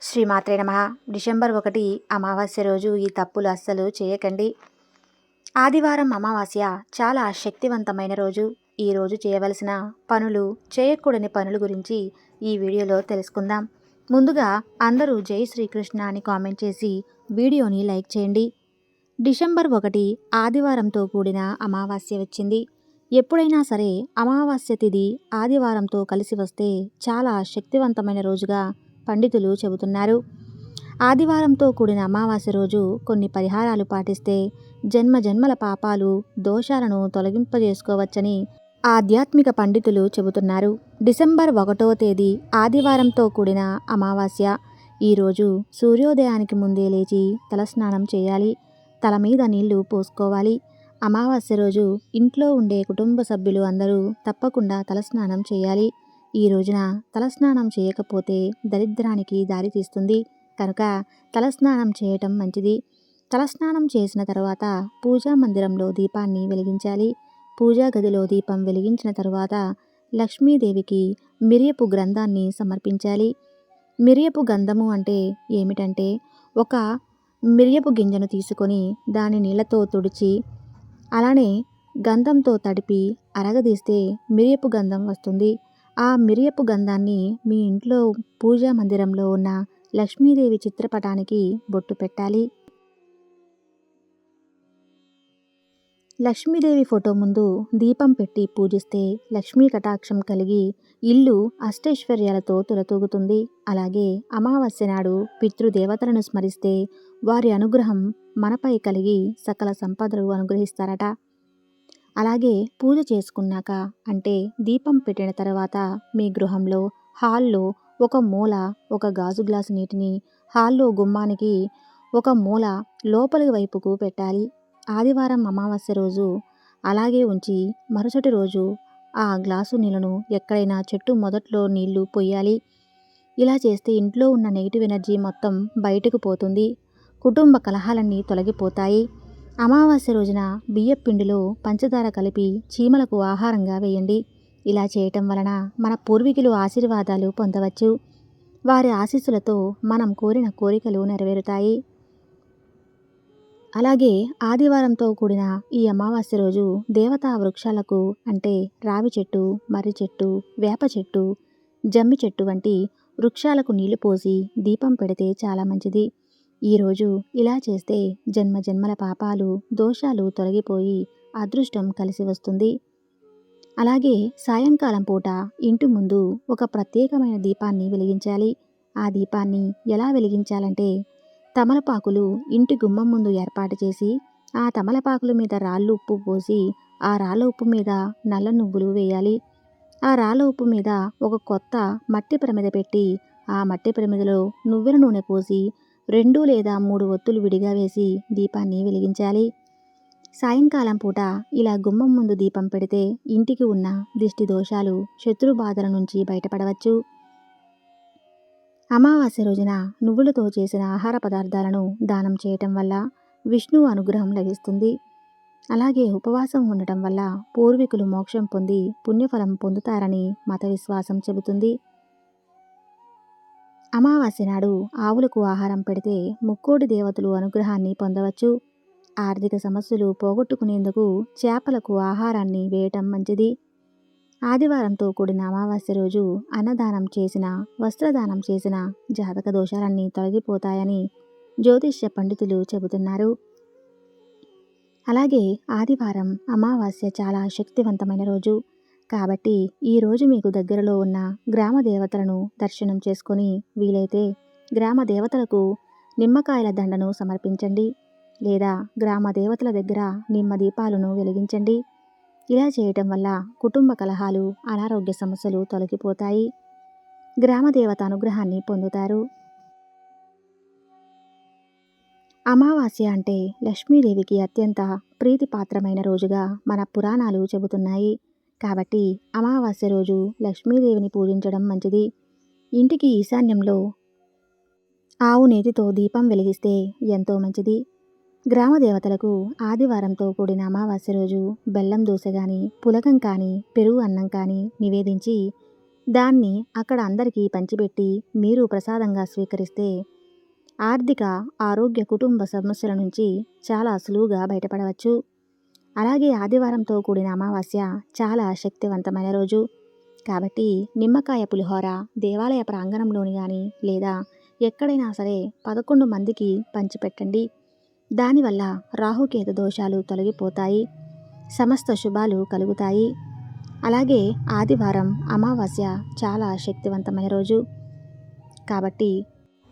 శ్రీమాత్రే నమః. డిసెంబర్ 1 అమావాస్య రోజు ఈ తప్పులు అస్సలు చేయకండి. ఆదివారం అమావాస్య చాలా శక్తివంతమైన రోజు. ఈ రోజు చేయవలసిన పనులు, చేయకూడని పనుల గురించి ఈ వీడియోలో తెలుసుకుందాం. ముందుగా అందరూ జై శ్రీకృష్ణ అని కామెంట్ చేసి వీడియోని లైక్ చేయండి. డిసెంబర్ 1 ఆదివారంతో కూడిన అమావాస్య వచ్చింది. ఎప్పుడైనా సరే అమావాస్య తిథి ఆదివారంతో కలిసి వస్తే చాలా శక్తివంతమైన రోజుగా పండితులు చెబుతున్నారు. ఆదివారంతో కూడిన అమావాస్య రోజు కొన్ని పరిహారాలు పాటిస్తే జన్మజన్మల పాపాలు, దోషాలను తొలగింపజేసుకోవచ్చని ఆధ్యాత్మిక పండితులు చెబుతున్నారు. డిసెంబర్ 1వ తేదీ ఆదివారంతో కూడిన అమావాస్య. ఈరోజు సూర్యోదయానికి ముందే లేచి తలస్నానం చేయాలి. తల మీద నీళ్లు పోసుకోవాలి. అమావాస్య రోజు ఇంట్లో ఉండే కుటుంబ సభ్యులు అందరూ తప్పకుండా తలస్నానం చేయాలి. ఈ రోజున తలస్నానం చేయకపోతే దరిద్రానికి దారితీస్తుంది కనుక తలస్నానం చేయటం మంచిది. తలస్నానం చేసిన తర్వాత పూజా మందిరంలో దీపాన్ని వెలిగించాలి. పూజా గదిలో దీపం వెలిగించిన తర్వాత లక్ష్మీదేవికి మిరియపు గ్రంథాన్ని సమర్పించాలి. మిరియపు గంధము అంటే ఏమిటంటే, ఒక మిరియపు గింజను తీసుకొని దాని నీళ్లతో తుడిచి అలానే గంధంతో తడిపి అరగదీస్తే మిరియపు గంధం వస్తుంది. ఆ మిరియపు గంధాన్ని మీ ఇంట్లో పూజా మందిరంలో ఉన్న లక్ష్మీదేవి చిత్రపటానికి బొట్టు పెట్టాలి. లక్ష్మీదేవి ఫోటో ముందు దీపం పెట్టి పూజిస్తే లక్ష్మీ కటాక్షం కలిగి ఇల్లు అష్టైశ్వర్యాలతో తులతూగుతుంది. అలాగే అమావాస్య నాడు పితృదేవతలను స్మరిస్తే వారి అనుగ్రహం మనపై కలిగి సకల సంపదలు అనుగ్రహిస్తారట. అలాగే పూజ చేసుకున్నాక అంటే దీపం పెట్టిన తర్వాత మీ గృహంలో హాల్లో ఒక మూల ఒక గాజు గ్లాసు నీటిని హాల్లో గుమ్మానికి ఒక మూల లోపలి వైపుకు పెట్టాలి. ఆదివారం అమావాస్య రోజు అలాగే ఉంచి మరుసటి రోజు ఆ గ్లాసు నీళ్లను ఎక్కడైనా చెట్టు మొదట్లో నీళ్లు పొయ్యాలి. ఇలా చేస్తే ఇంట్లో ఉన్న నెగిటివ్ ఎనర్జీ మొత్తం బయటకు పోతుంది. కుటుంబ కలహాలన్నీ తొలగిపోతాయి. అమావాస్య రోజున బియ్యపు పిండిలో పంచదార కలిపి చీమలకు ఆహారంగా వేయండి. ఇలా చేయటం వలన మన పూర్వీకులు ఆశీర్వాదాలు పొందవచ్చు. వారి ఆశీస్సులతో మనం కోరిన కోరికలు నెరవేరుతాయి. అలాగే ఆదివారంతో కూడిన ఈ అమావాస్య రోజు దేవతా వృక్షాలకు అంటే రావి చెట్టు, మర్రి చెట్టు, వేప చెట్టు, జమ్మి చెట్టు వంటి వృక్షాలకు నీళ్లు పోసి దీపం పెడితే చాలా మంచిది. ఈరోజు ఇలా చేస్తే జన్మజన్మల పాపాలు, దోషాలు తొలగిపోయి అదృష్టం కలిసి వస్తుంది. అలాగే సాయంకాలం పూట ఇంటి ముందు ఒక ప్రత్యేకమైన దీపాన్ని వెలిగించాలి. ఆ దీపాన్ని ఎలా వెలిగించాలంటే, తమలపాకులు ఇంటి గుమ్మం ముందు ఏర్పాటు చేసి ఆ తమలపాకుల మీద రాళ్ళు ఉప్పు పోసి ఆ రాళ్ళ ఉప్పు మీద నల్ల నువ్వులు వేయాలి. ఆ రాళ్ళ ఉప్పు మీద ఒక కొత్త మట్టి ప్రమిద పెట్టి ఆ మట్టి ప్రమిదలో నువ్వుల నూనె పోసి 2 లేదా 3 ఒత్తులు విడిగా వేసి దీపాన్ని వెలిగించాలి. సాయంకాలం పూట ఇలా గుమ్మం ముందు దీపం పెడితే ఇంటికి ఉన్న దిష్టి దోషాలు, శత్రు బాధల నుంచి బయటపడవచ్చు. అమావాస్య రోజున నువ్వులతో చేసిన ఆహార పదార్థాలను దానం చేయటం వల్ల విష్ణు అనుగ్రహం లభిస్తుంది. అలాగే ఉపవాసం ఉండటం వల్ల పూర్వీకులు మోక్షం పొంది పుణ్యఫలం పొందుతారని మత విశ్వాసం చెబుతుంది. అమావాస్య నాడు ఆవులకు ఆహారం పెడితే ముక్కోటి దేవతలు అనుగ్రహాన్ని పొందవచ్చు. ఆర్థిక సమస్యలు పోగొట్టుకునేందుకు చేపలకు ఆహారాన్ని వేయటం మంచిది. ఆదివారంతో కూడిన అమావాస్య రోజు అన్నదానం చేసిన, వస్త్రదానం చేసిన జాతక దోషాలన్నీ తొలగిపోతాయని జ్యోతిష్య పండితులు చెబుతున్నారు. అలాగే ఆదివారం అమావాస్య చాలా శక్తివంతమైన రోజు కాబట్టి ఈరోజు మీకు దగ్గరలో ఉన్న గ్రామ దేవతలను దర్శనం చేసుకొని వీలైతే గ్రామ దేవతలకు నిమ్మకాయల దండను సమర్పించండి. లేదా గ్రామ దేవతల దగ్గర నిమ్మ దీపాలను వెలిగించండి. ఇలా చేయటం వల్ల కుటుంబ కలహాలు, అనారోగ్య సమస్యలు తొలగిపోతాయి. గ్రామ దేవత అనుగ్రహాన్ని పొందుతారు. అమావాస్య అంటే లక్ష్మీదేవికి అత్యంత ప్రీతిపాత్రమైన రోజుగా మన పురాణాలు చెబుతున్నాయి. కాబట్టి అమావాస్య రోజు లక్ష్మీదేవిని పూజించడం మంచిది. ఇంటికి ఈశాన్యంలో ఆవు నేతితో దీపం వెలిగిస్తే ఎంతో మంచిది. గ్రామ దేవతలకు ఆదివారంతో కూడిన అమావాస్య రోజు బెల్లం దోశ కానీ, పులగం కానీ, పెరుగు అన్నం కానీ నివేదించి దాన్ని అక్కడ అందరికీ పంచిపెట్టి మీరు ప్రసాదంగా స్వీకరిస్తే ఆర్థిక, ఆరోగ్య, కుటుంబ సమస్యల నుంచి చాలా సులువుగా బయటపడవచ్చు. అలాగే ఆదివారంతో కూడిన అమావాస్య చాలా శక్తివంతమైన రోజు. కాబట్టి నిమ్మకాయ పులిహోర దేవాలయ ప్రాంగణంలోని కానీ లేదా ఎక్కడైనా సరే 11 మందికి పంచిపెట్టండి. దానివల్ల రాహుకేతు దోషాలు తొలగిపోతాయి, సమస్త శుభాలు కలుగుతాయి. అలాగే ఆదివారం అమావాస్య చాలా శక్తివంతమైన రోజు. కాబట్టి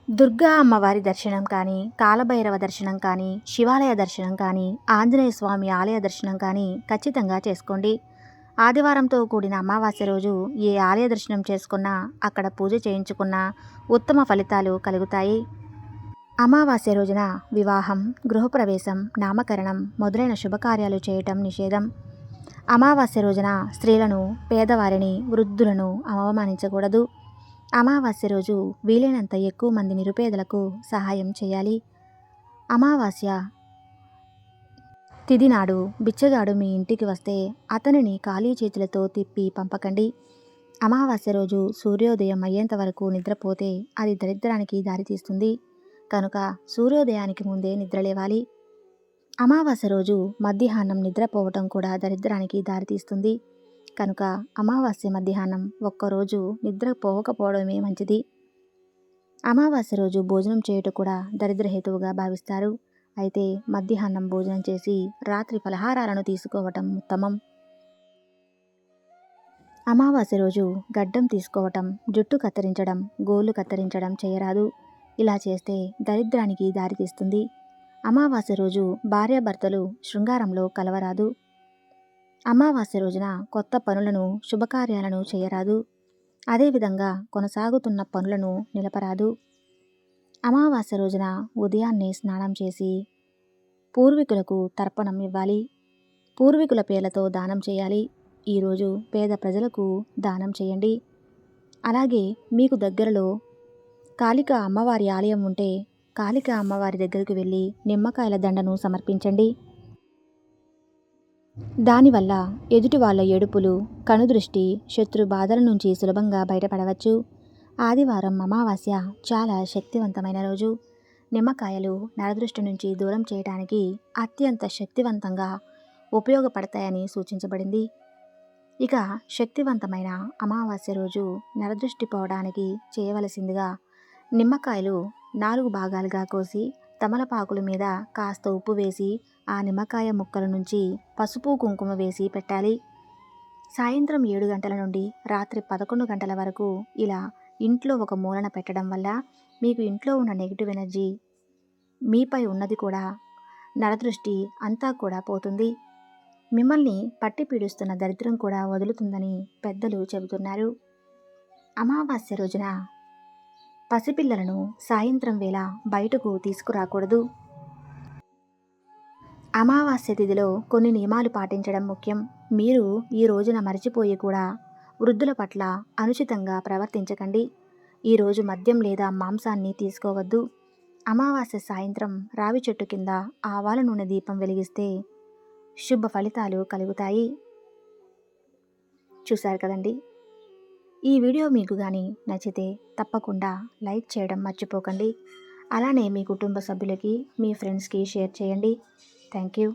దుర్గా అమ్మవారి దర్శనం కానీ, కాలభైరవ దర్శనం కానీ, శివాలయ దర్శనం కానీ, ఆంజనేయ స్వామి ఆలయ దర్శనం కానీ ఖచ్చితంగా చేసుకోండి. ఆదివారంతో కూడిన అమావాస్య రోజు ఏ ఆలయ దర్శనం చేసుకున్నా, అక్కడ పూజ చేయించుకున్నా ఉత్తమ ఫలితాలు కలుగుతాయి. అమావాస్య రోజున వివాహం, గృహప్రవేశం, నామకరణం మొదలైన శుభకార్యాలు చేయటం నిషేధం. అమావాస్య రోజున స్త్రీలను, పేదవారిని, వృద్ధులను అవమానించకూడదు. అమావాస్య రోజు వీలైనంత ఎక్కువ మంది నిరుపేదలకు సహాయం చేయాలి. అమావాస్య తిథి నాడు బిచ్చగాడు మీ ఇంటికి వస్తే అతనిని ఖాళీ చేతులతో తిప్పి పంపకండి. అమావాస్య రోజు సూర్యోదయం అయ్యేంత వరకు నిద్రపోతే అది దరిద్రానికి దారితీస్తుంది. కనుక సూర్యోదయానికి ముందే నిద్రలేవాలి. అమావాస్య రోజు మధ్యాహ్నం నిద్రపోవటం కూడా దరిద్రానికి దారితీస్తుంది. కనుక అమావాస్య మధ్యాహ్నం ఒక్కరోజు నిద్రపోవకపోవడమే మంచిది. అమావాస్య రోజు భోజనం చేయుట కూడా దరిద్రహేతువుగా భావిస్తారు. అయితే మధ్యాహ్నం భోజనం చేసి రాత్రి ఫలహారాలను తీసుకోవటం ఉత్తమం. అమావాస్య రోజు గడ్డం తీసుకోవటం, జుట్టు కత్తిరించడం, గోళ్ళు కత్తిరించడం చేయరాదు. ఇలా చేస్తే దరిద్రానికి దారితీస్తుంది. అమావాస్య రోజు భార్యాభర్తలు శృంగారంలో కలవరాదు. అమావాస్య రోజున కొత్త పనులను, శుభకార్యాలను చేయరాదు. అదేవిధంగా కొనసాగుతున్న పనులను నిలపరాదు. అమావాస్య రోజున ఉదయాన్నే స్నానం చేసి పూర్వీకులకు తర్పణం ఇవ్వాలి. పూర్వీకుల పేర్లతో దానం చేయాలి. ఈరోజు పేద ప్రజలకు దానం చేయండి. అలాగే మీకు దగ్గరలో కాళికా అమ్మవారి ఆలయం ఉంటే కాళికా అమ్మవారి దగ్గరకు వెళ్ళి నిమ్మకాయల దండను సమర్పించండి. దానివల్ల ఎదుటి వాళ్ళ ఏడుపులు, కనుదృష్టి, శత్రు బాధల నుంచి సులభంగా బయటపడవచ్చు. ఆదివారం అమావాస్య చాలా శక్తివంతమైన రోజు. నిమ్మకాయలు నరదృష్టి నుంచి దూరం చేయడానికి అత్యంత శక్తివంతంగా ఉపయోగపడతాయని సూచించబడింది. ఇక శక్తివంతమైన అమావాస్య రోజు నరదృష్టి పోవడానికి చేయవలసిందిగా నిమ్మకాయలు 4 భాగాలుగా కోసి తమలపాకుల మీద కాస్త ఉప్పు వేసి ఆ నిమ్మకాయ ముక్కల నుంచి పసుపు, కుంకుమ వేసి పెట్టాలి. సాయంత్రం 7 గంటల నుండి రాత్రి 11 గంటల వరకు ఇలా ఇంట్లో ఒక మూలన పెట్టడం వల్ల మీకు ఇంట్లో ఉన్న నెగిటివ్ ఎనర్జీ, మీపై ఉన్నది కూడా నరదృష్టి అంతా కూడా పోతుంది. మిమ్మల్ని పట్టి పీడిస్తున్న దరిద్రం కూడా వదులుతుందని పెద్దలు చెబుతున్నారు. అమావాస్య రోజున పసిపిల్లలను సాయంత్రం వేళ బయటకు తీసుకురాకూడదు. అమావాస్య తిథిలో కొన్ని నియమాలు పాటించడం ముఖ్యం. మీరు ఈ రోజున మరచిపోయి కూడా వృద్ధుల పట్ల అనుచితంగా ప్రవర్తించకండి. ఈరోజు మద్యం లేదా మాంసాన్ని తీసుకోవద్దు. అమావాస్య సాయంత్రం రావి చెట్టు కింద ఆవాల నూనె దీపం వెలిగిస్తే శుభ ఫలితాలు కలుగుతాయి. చూశారు కదండి. ఈ వీడియో మీకు కానీ నచ్చితే తప్పకుండా లైక్ చేయడం మర్చిపోకండి. అలానే మీ కుటుంబ సభ్యులకి, మీ ఫ్రెండ్స్కి షేర్ చేయండి. Thank you.